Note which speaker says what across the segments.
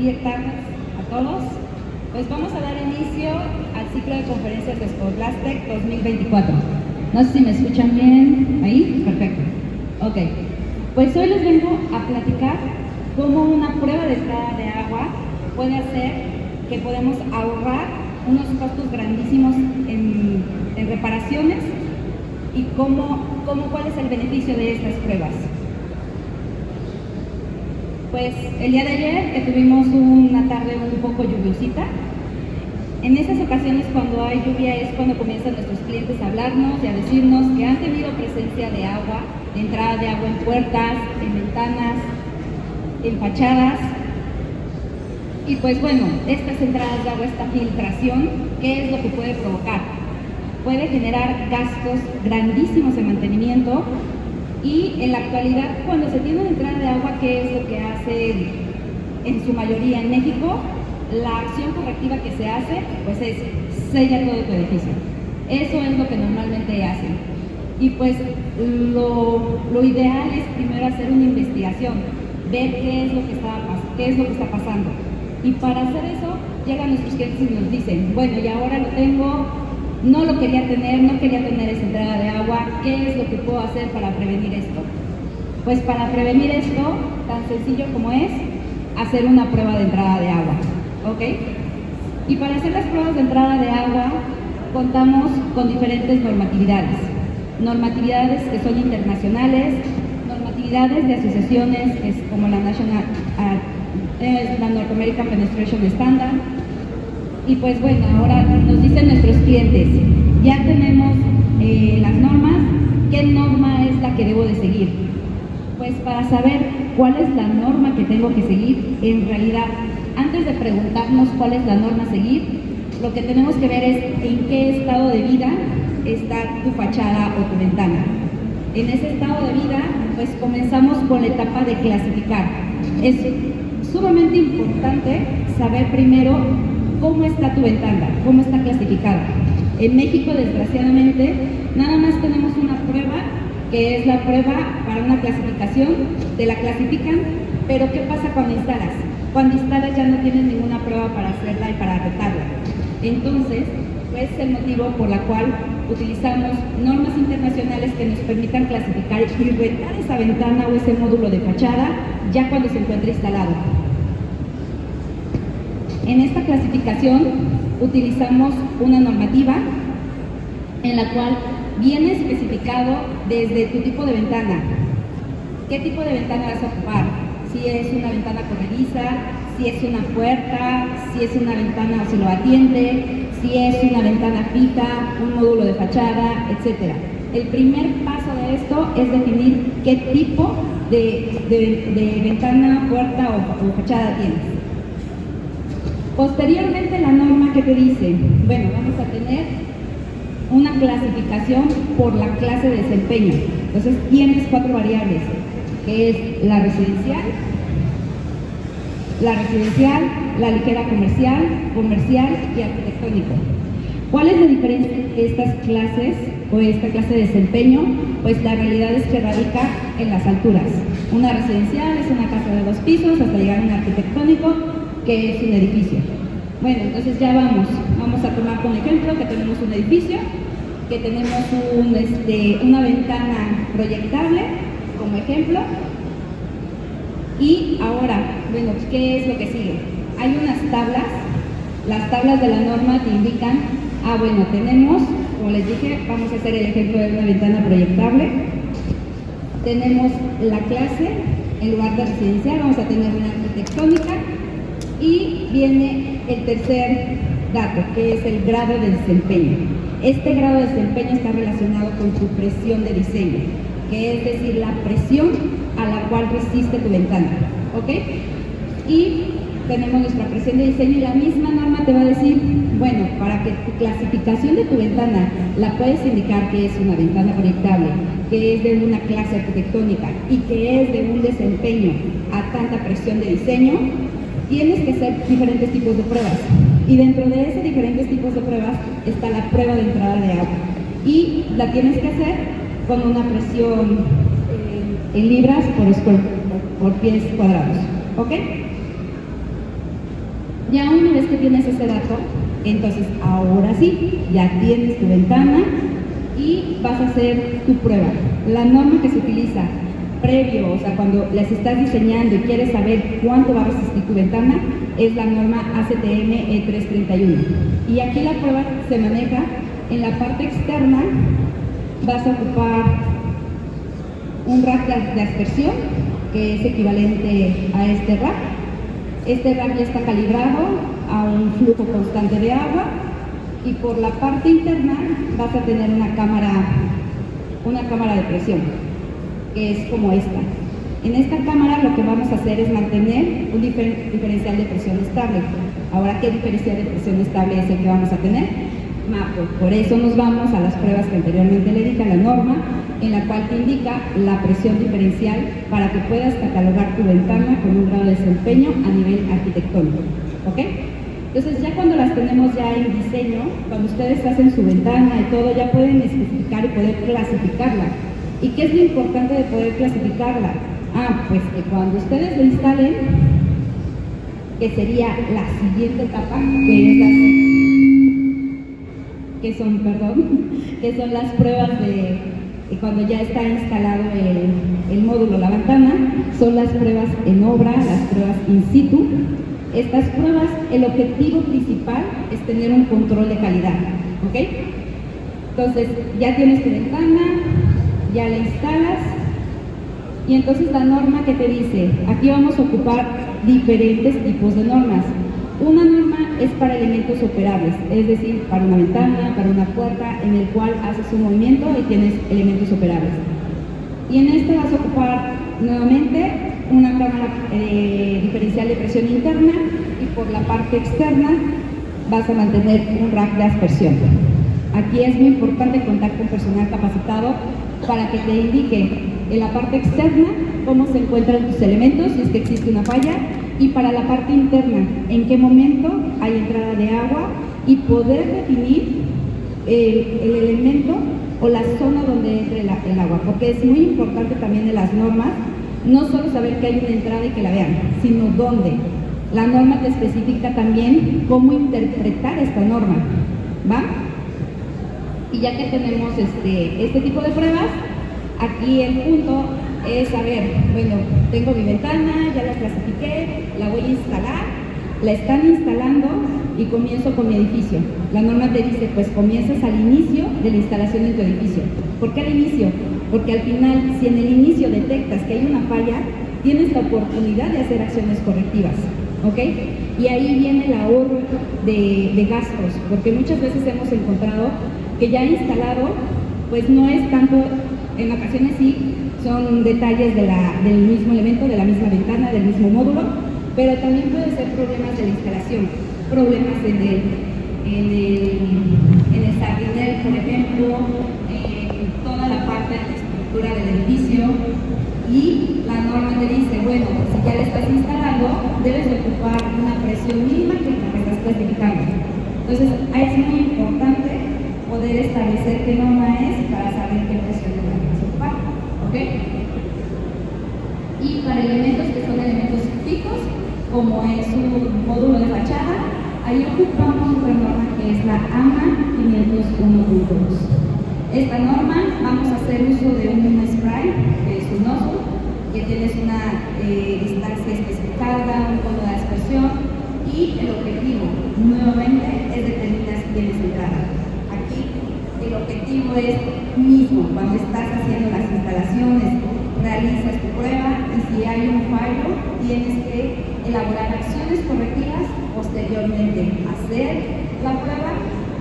Speaker 1: Buenas tardes a todos. Pues vamos a dar inicio al ciclo de conferencias de Spotlastec 2024. No sé si me escuchan bien ahí. Perfecto. Ok. Pues hoy les vengo a platicar cómo una prueba de entrada de agua puede hacer que podamos ahorrar unos costos grandísimos en reparaciones y cuál es el beneficio de estas pruebas. Pues el día de ayer que tuvimos una tarde un poco lluviosita, en esas ocasiones cuando hay lluvia es cuando comienzan nuestros clientes a hablarnos y a decirnos que han tenido presencia de agua, de entrada de agua en puertas, en ventanas, en fachadas. Y pues bueno, estas entradas de agua, esta filtración, ¿qué es lo que puede provocar? Puede generar gastos grandísimos de mantenimiento. Y en la actualidad, cuando se tiene una entrada de agua, ¿qué es lo que hace en su mayoría en México? La acción correctiva que se hace, pues es sellar todo tu edificio. Eso es lo que normalmente hacen. Y pues lo ideal es primero hacer una investigación, ver qué es lo que está pasando. Y para hacer eso, llegan nuestros clientes y nos dicen, bueno, y ahora lo tengo, no lo quería tener, no quería tener esa entrada de agua, ¿qué es lo que puedo hacer para prevenir esto? Pues para prevenir esto, tan sencillo como es hacer una prueba de entrada de agua, ¿ok? Y para hacer las pruebas de entrada de agua, contamos con diferentes normatividades. Normatividades que son internacionales, normatividades de asociaciones que es como la North American Fenestration Standard. Y pues bueno, ahora nos dicen nuestros clientes, ya tenemos las normas, ¿qué norma es la que debo de seguir? Pues para saber cuál es la norma que tengo que seguir, en realidad, antes de preguntarnos cuál es la norma a seguir, lo que tenemos que ver es en qué estado de vida está tu fachada o tu ventana. En ese estado de vida, pues comenzamos con la etapa de clasificar. Es sumamente importante saber primero cómo está tu ventana, cómo está clasificada. En México, desgraciadamente, nada más tenemos una prueba, que es la prueba para una clasificación, te la clasifican, pero ¿qué pasa cuando instalas? Cuando instalas ya no tienes ninguna prueba para hacerla y para retarla. Entonces, pues es el motivo por la cual utilizamos normas internacionales que nos permitan clasificar y retar esa ventana o ese módulo de fachada ya cuando se encuentre instalado. En esta clasificación utilizamos una normativa en la cual viene especificado desde tu tipo de ventana. ¿Qué tipo de ventana vas a ocupar? Si es una ventana corrediza, si es una puerta, si es una ventana oscilobatiente, si es una ventana fija, un módulo de fachada, etc. El primer paso de esto es definir qué tipo de ventana, puerta o fachada tienes. Posteriormente, la norma que te dice, bueno, vamos a tener una clasificación por la clase de desempeño. Entonces tienes 4 variables, que es la residencial, la ligera comercial y arquitectónico. ¿Cuál es la diferencia entre estas clases o esta clase de desempeño? Pues la realidad es que radica en las alturas. Una residencial es una casa de 2 pisos hasta llegar a un arquitectónico, que es un edificio. Bueno, entonces ya vamos a tomar como ejemplo que tenemos un edificio, que tenemos una ventana proyectable como ejemplo. Y ahora, bueno, ¿qué es lo que sigue? Hay unas tablas, las tablas de la norma te indican, bueno, tenemos, como les dije, vamos a hacer el ejemplo de una ventana proyectable. Tenemos la clase, en lugar de residencial, vamos a tener una arquitectónica. Y viene el tercer dato, que es el grado de desempeño. Este grado de desempeño está relacionado con tu presión de diseño, que es decir, la presión a la cual resiste tu ventana, ¿ok? Y tenemos nuestra presión de diseño y la misma norma te va a decir, bueno, para que tu clasificación de tu ventana la puedes indicar que es una ventana proyectable, que es de una clase arquitectónica y que es de un desempeño a tanta presión de diseño, tienes que hacer diferentes tipos de pruebas. Y dentro de esos diferentes tipos de pruebas está la prueba de entrada de agua. Y la tienes que hacer con una presión en libras por pies cuadrados. ¿Ok? Ya una vez que tienes ese dato, entonces ahora sí, ya tienes tu ventana y vas a hacer tu prueba. La norma que se utiliza previo, o sea, cuando las estás diseñando y quieres saber cuánto va a resistir tu ventana, es la norma ACTM E331. Y aquí la prueba se maneja en la parte externa. Vas a ocupar un rack de aspersión, que es equivalente a este rack. Este rack ya está calibrado a un flujo constante de agua, y por la parte interna vas a tener una cámara de presión, que es como esta. En esta cámara lo que vamos a hacer es mantener un diferencial de presión estable. Ahora, ¿qué diferencial de presión estable es el que vamos a tener? Por eso nos vamos a las pruebas que anteriormente le dije, a la norma, en la cual te indica la presión diferencial para que puedas catalogar tu ventana con un grado de desempeño a nivel arquitectónico. ¿Ok? Entonces, ya cuando las tenemos ya en diseño, cuando ustedes hacen su ventana y todo, ya pueden especificar y poder clasificarla. ¿Y qué es lo importante de poder clasificarla? Pues que cuando ustedes lo instalen, que sería la siguiente etapa, que son las pruebas de cuando ya está instalado el módulo, la ventana, son las pruebas en obra, las pruebas in situ. Estas pruebas, el objetivo principal es tener un control de calidad, ¿ok? Entonces, ya tienes tu ventana, ya la instalas, y entonces la norma que te dice, aquí vamos a ocupar diferentes tipos de normas. Una norma es para elementos operables, es decir, para una ventana, para una puerta, en el cual haces un movimiento y tienes elementos operables. Y en este vas a ocupar nuevamente una cámara diferencial de presión interna, y por la parte externa vas a mantener un rack de aspersión. Aquí es muy importante contar con personal capacitado para que te indique en la parte externa cómo se encuentran tus elementos, si es que existe una falla, y para la parte interna, en qué momento hay entrada de agua, y poder definir el elemento o la zona donde entre el agua, porque es muy importante también en las normas, no solo saber que hay una entrada y que la vean, sino dónde. La norma te especifica también cómo interpretar esta norma, ¿va? Y ya que tenemos este tipo de pruebas, aquí el punto es saber, bueno, tengo mi ventana, ya la clasifiqué, la voy a instalar, la están instalando y comienzo con mi edificio. La norma te dice, pues comienzas al inicio de la instalación en tu edificio. ¿Por qué al inicio? Porque al final, si en el inicio detectas que hay una falla, tienes la oportunidad de hacer acciones correctivas, ¿ok? Y ahí viene el ahorro de gastos, porque muchas veces hemos encontrado que ya instalado, pues no es tanto, en ocasiones sí, son detalles del mismo elemento, de la misma ventana, del mismo módulo, pero también puede ser problemas de la instalación, problemas en el sardinel, por ejemplo, en toda la parte de la estructura del edificio, y la norma te dice, bueno, si ya le estás instalando, debes de ocupar una presión mínima que estás clasificando. Entonces, es muy importante poder establecer qué norma es para saber qué presión le vamos a ocupar, ¿ok? Y para elementos que son elementos fijos, como es un módulo de fachada, ahí ocupamos una norma que es la AMA 501.2. Esta norma vamos a hacer uso de un spray, que es un nozzle, que tienes una distancia especificada, un cono de aspersión, y el objetivo nuevamente es determinar si tienes entrada. Aquí el objetivo es mismo, cuando estás haciendo las instalaciones, realizas tu prueba, y si hay un fallo, tienes que elaborar acciones correctivas posteriormente, hacer la prueba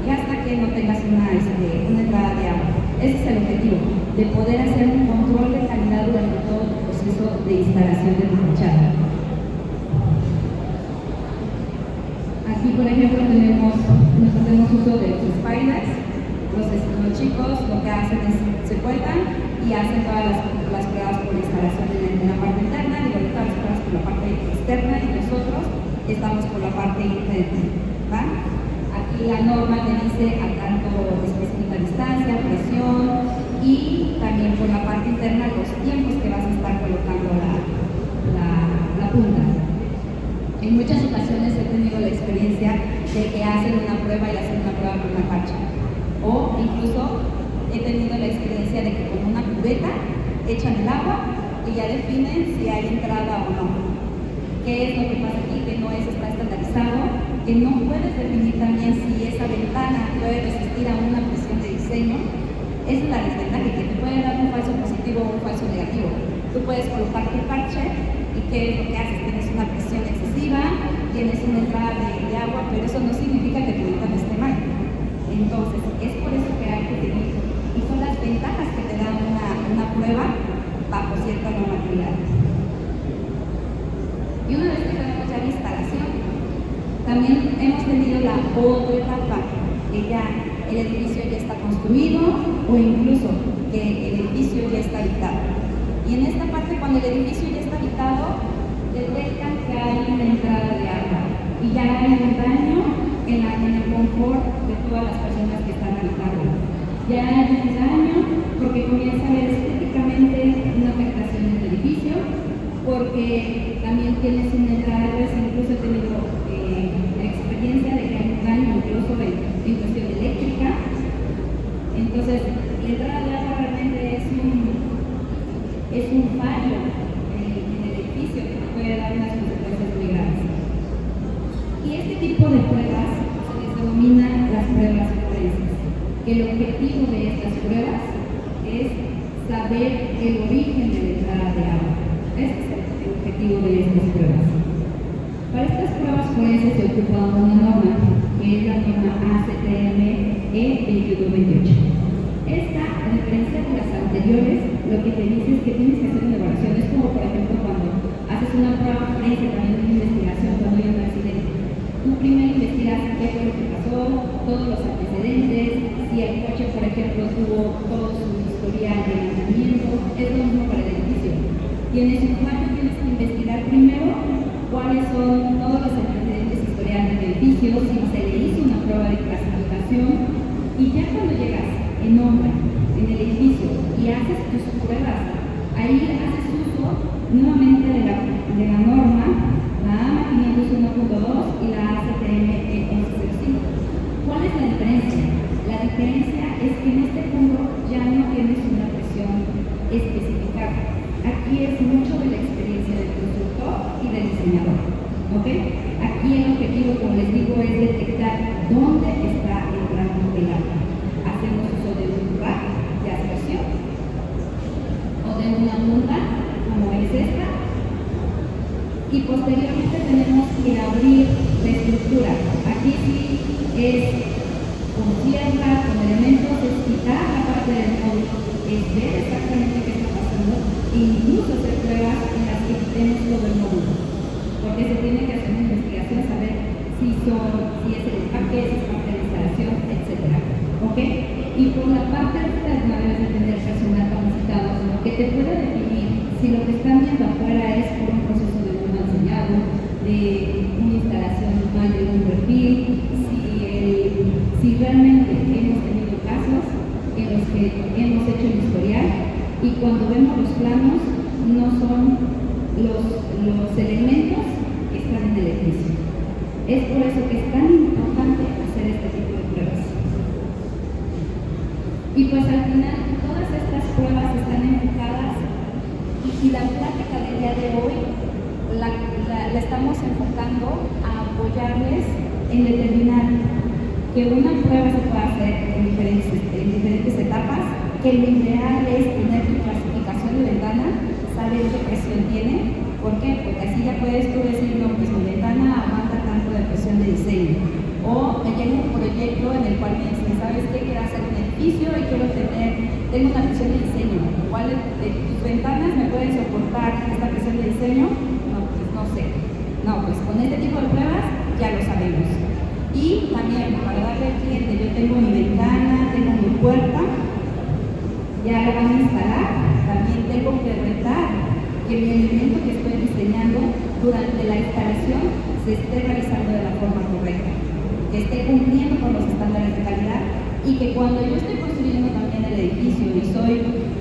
Speaker 1: y hasta que no tengas una entrada de agua. Ese es el objetivo, de poder hacer un control de calidad durante todo el proceso de instalación de tu fachada. Aquí, por ejemplo, nos hacemos uso de los spiders. Los chicos lo que hacen es se cuelgan y hacen todas las pruebas por instalación en la parte interna, y todas las pruebas por la parte externa, y nosotros estamos por la parte interna, ¿va? Aquí la norma te dice a tanto específica distancia, presión, y también por la parte interna los tiempos que vas a estar colocando la punta. En muchas ocasiones he tenido la experiencia experiencia de que hacen una prueba y hacen una prueba con una parcha. O incluso he tenido la experiencia de que con una cubeta echan el agua y ya definen si hay entrada o no. ¿Qué es lo que pasa aquí? Que no está estandarizado, que no puedes definir también si esa ventana puede resistir a una presión de diseño. Esa es la desventaja, que te puede dar un falso positivo o un falso negativo. Tú puedes colocar tu parche y ¿qué es lo que haces? Tienes una presión excesiva, tienes una entrada de agua, pero eso no significa que tu ventana esté mal. Entonces, es por eso que hay que tener, y son las ventajas que te dan una prueba bajo cierta normatividad. Y una vez que tenemos ya la instalación, también hemos tenido la otra etapa, que ya el edificio ya está construido o incluso que el edificio ya está habitado. Y en esta parte, cuando el edificio ya está habitado, detectan que hay una entrada de agua y ya hay un daño en el confort de todas las personas que están habitando. Ya hay un daño porque comienza a ver estéticamente una afectación en el edificio, porque también tienes una entrada, incluso he tenido la experiencia de que hay un daño incluso en cuestión eléctrica. Entonces, la entrada de agua realmente es un fallo en el edificio que puede dar unas consecuencias muy graves. Y este tipo de pruebas se les denomina las pruebas forenses, que el objetivo de estas pruebas es saber el origen de la entrada de agua. Este es el objetivo de estas pruebas. Para estas pruebas forenses se ocupa una norma, que es la norma ACTM E2128. Esta, a diferencia de las anteriores, lo que te dice es que tienes que hacer una evaluación. Es como, por ejemplo, cuando haces una prueba forense, también una investigación, cuando hay un accidente. Tú primero investigas qué fue lo que pasó, todos los antecedentes, si el coche, por ejemplo, tuvo todo su historial de lanzamiento. Es lo mismo para el edificio. Tienes un fallo, tienes que investigar primero cuáles son todos los antecedentes historiales del edificio, si se le hizo una prueba de clasificación, y ya cuando llegas en obra, en el edificio, y haces tus pruebas, ahí haces uso nuevamente de la norma, la AMA 501.2 y la ACTM 1105. ¿Cuál es la diferencia? La diferencia es que en este punto ya no tienes una presión especificada. Aquí es mucho de la experiencia del constructor y del diseñador. ¿Ok? Aquí el objetivo, como les digo, es detectar dónde está entrando el agua. Hacemos uso de un rack de aspersión o de una monta, como es esta, y posteriormente tenemos que abrir la estructura. Aquí sí es con tierra, con elementos, es quitar la parte del módulo, es ver exactamente qué está pasando e incluso hacer pruebas en las que quitemos todo el módulo, porque se tiene que hacer una investigación, saber si es el empaque, si es parte de la instalación, etc. ¿Ok? Y por la parte externa debes de tener personal capacitado que te pueda definir si lo que están viendo afuera es por un proceso de un enseñado, de una instalación normal de un perfil, si realmente hemos tenido casos en los que hemos hecho el historial y cuando vemos los planos no son los elementos que están en el edificio. Es por eso que es tan importante hacer este tipo de pruebas. Y pues al final todas estas pruebas están enfocadas y la plática del día de hoy la estamos enfocando a apoyarles en determinar que una prueba se puede hacer en diferentes etapas, que lo ideal es tener tu clasificación de ventana, saber qué presión tiene. ¿Por qué? Porque así ya puedes tú decir, no, pues mi ventana aguanta tanto de presión de diseño. O me llega un proyecto en el cual me dicen, ¿sabes qué? Quiero hacer un edificio y tengo una presión de diseño. ¿Cuál de tus ventanas me pueden soportar esta presión de diseño? No, pues no sé. No, pues con este tipo de pruebas ya lo sabemos. Y también para darle al cliente, yo tengo mi ventana, tengo mi puerta, ya lo van a instalar, también tengo que retar que mi elemento que estoy diseñando durante la instalación se esté realizando de la forma correcta, que esté cumpliendo con los estándares de calidad y que cuando yo estoy construyendo también el edificio y soy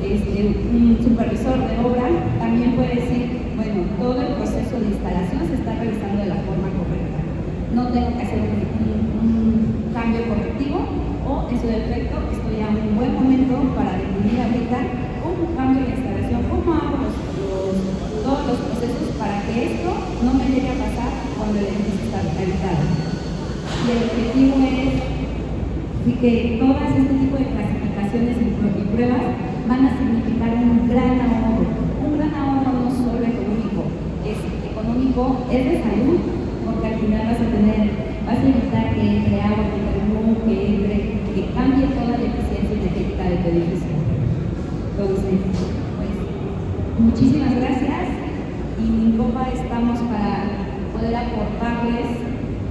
Speaker 1: un supervisor de obra, también puede decir, bueno, todo el proceso de instalación se está realizando de la forma correcta. No tengo que su defecto, estoy a un buen momento para definir ahorita cómo cambio la instalación, cómo hago todos los procesos para que esto no me llegue a pasar cuando el edificio está habitado. Y el objetivo es que todas este tipo de clasificaciones y pruebas van a significar un gran ahorro no solo económico, es económico, es de salud, porque al final vas a evitar que entre agua, que entre humo, que cambie toda la eficiencia energética de tu edificio. Entonces, pues, muchísimas gracias y en Copa estamos para poder aportarles,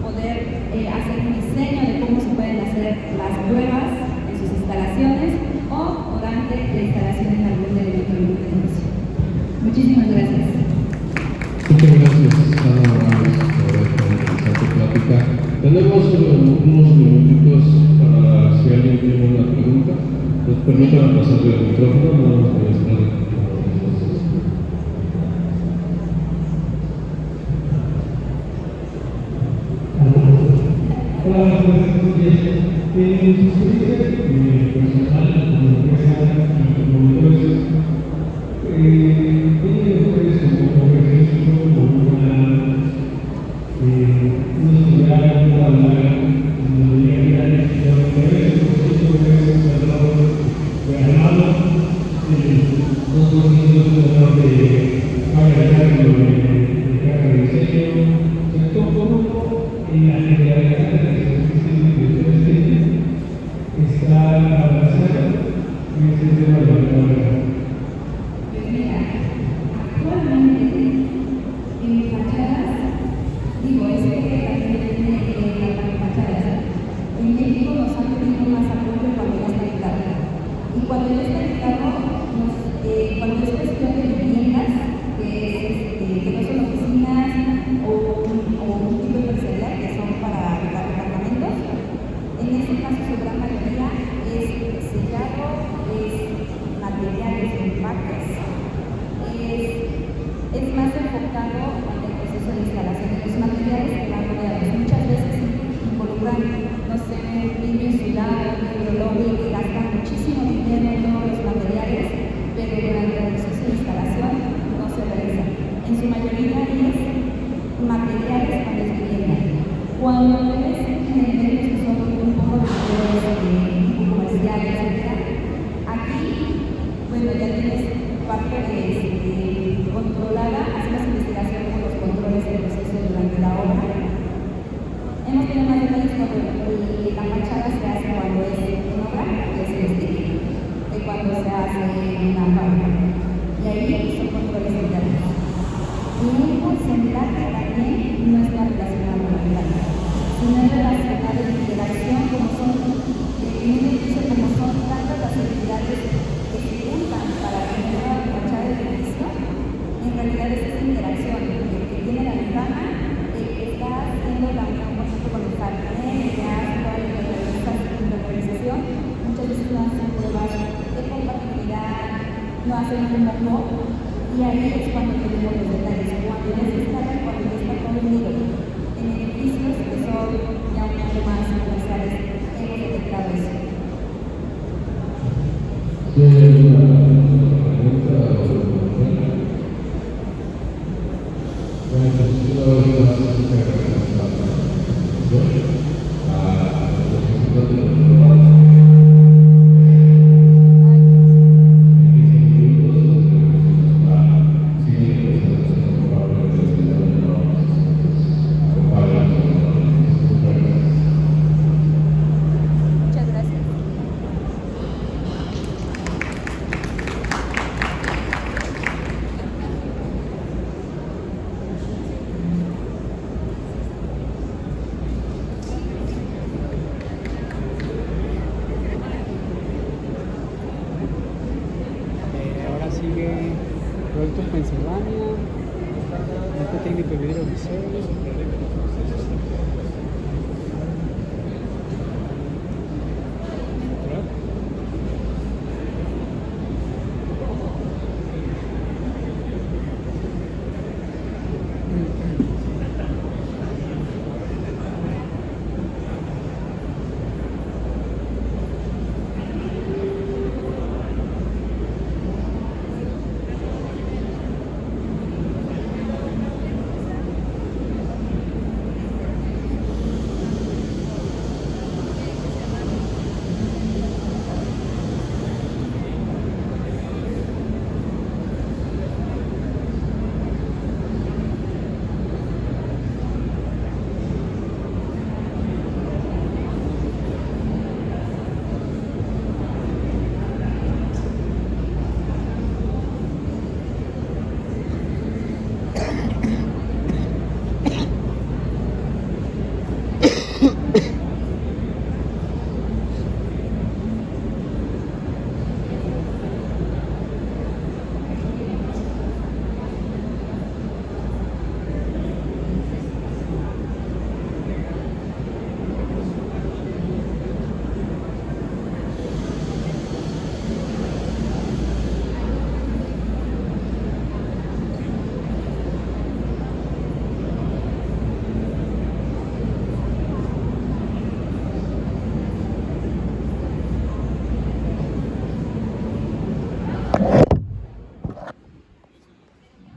Speaker 1: poder hacer un diseño de cómo se pueden hacer las pruebas en sus instalaciones o durante la instalación en algún elemento de negocio. Muchísimas gracias.
Speaker 2: Muchas gracias, Ana Morales, por esta interesante plática. Tenemos unos minutitos para si alguien tiene una pregunta. Nos permitan pasarle el micrófono, no nos voy a estar.
Speaker 3: Hola, buenos días. En su experiencia personal, como empresa y como negocios, ¿tienen ustedes como ejercicio una sociedad, una hablar, una legalidad,
Speaker 1: Pues mira, actualmente en fachadas, digo, es que también tiene la fachadas. En México nos han pedido más apoyo cuando ya está habitado. Y cuando ya está habitado, cuando es cuestión de viviendas, que no son oficinas o un tipo empresarial que son para habitar departamentos, en este caso su gran mayoría es sellado, es materiales de empaques, es más enfocado en el proceso de instalación de los materiales que van rodeados. Muchas veces involucran, no sé, un vidrio insulado, un hidrolobio que gastan muchísimo dinero en todos los materiales, pero durante el proceso de instalación no se realiza. En su mayoría es materiales para las viviendas. Cuando ves elementos que son un poco comerciales, etc., aquí, bueno, ya tienes parte de controlada, hacemos investigación con los controles del proceso durante la obra. Hemos tenido más detalles cuando la fachada se hace cuando es en obra, que es el stick, de cuando se hace en una fábrica. Y ahí son controles internos. Y un porcentaje también no está relacionado con la planta, sino es relacionado con la interacción, como son, en un edificio, como son tantas las actividades que se juntan para tener la fachada del edificio, en realidad es esa interacción, el que tiene la ventana, el que está haciendo la unión, por ejemplo, con el jardinero, el que hace toda la interiorización, muchas veces no hacen pruebas de compatibilidad, no hacen un mock-up, y ahí es cuando tenemos los detalles, cuando ya se instala, cuando ya está todo unido. En edificios que son ya un poco más comerciales, hemos detectado eso. Muchas gracias.
Speaker 4: Ahora sigue Proyecto Pensilvania, este técnico de video visual.